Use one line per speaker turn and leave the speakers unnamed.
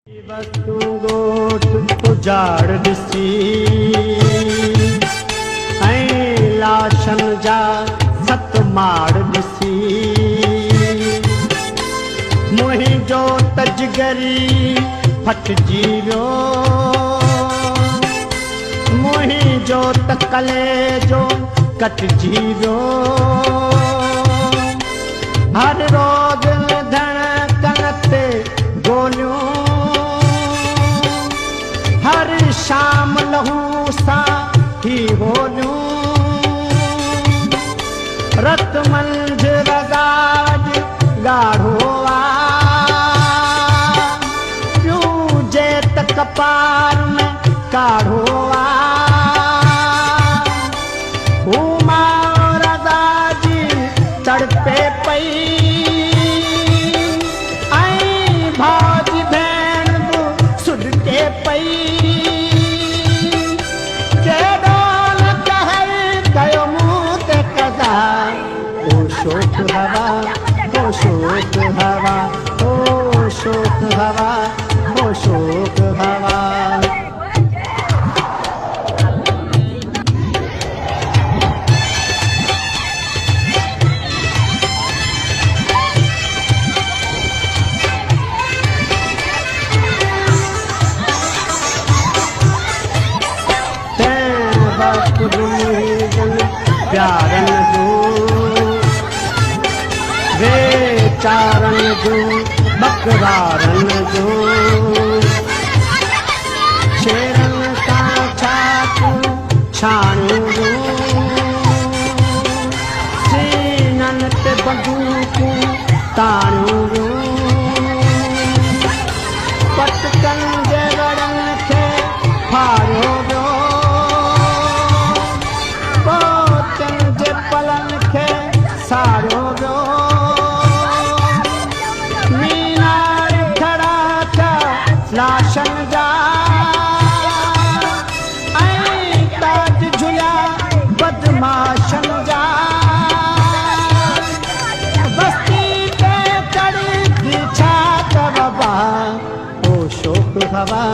वस्तु गोठ उजाड़ दिसी ऐं लाशन जा सत माड़ दिसी मुंहिंजो तजगरी फटजी वियो मुंहिंजो त कलेजो कटजी वियो हर रोज़ धड़कन ते गोलियूं हर शाम लहू सा ही होलियूं रत मंझ रगाज गाढ़ो प्यूं जे त कपार में काढ़ो रगाजी तड़पे पई ऐं भाजी भेण बि सुॾके पई शोक हवा ओ शोक हवा ओ शोक हवा ओ शोक हवा तैं वक्त प्यारन जो चारण जो बकरारन जो शेरन का छातू छाणू जो सीनन ते बंदूकू ताणू जो पटकन जे वड़न खे फाड़ो वियो पोतन जे पलन खे साड़ो वियो लाशन जा ऐं ताज झुलिया बदमाशन जा बस्ती पे चढ़ी छा त बाबा ओ शोक हवा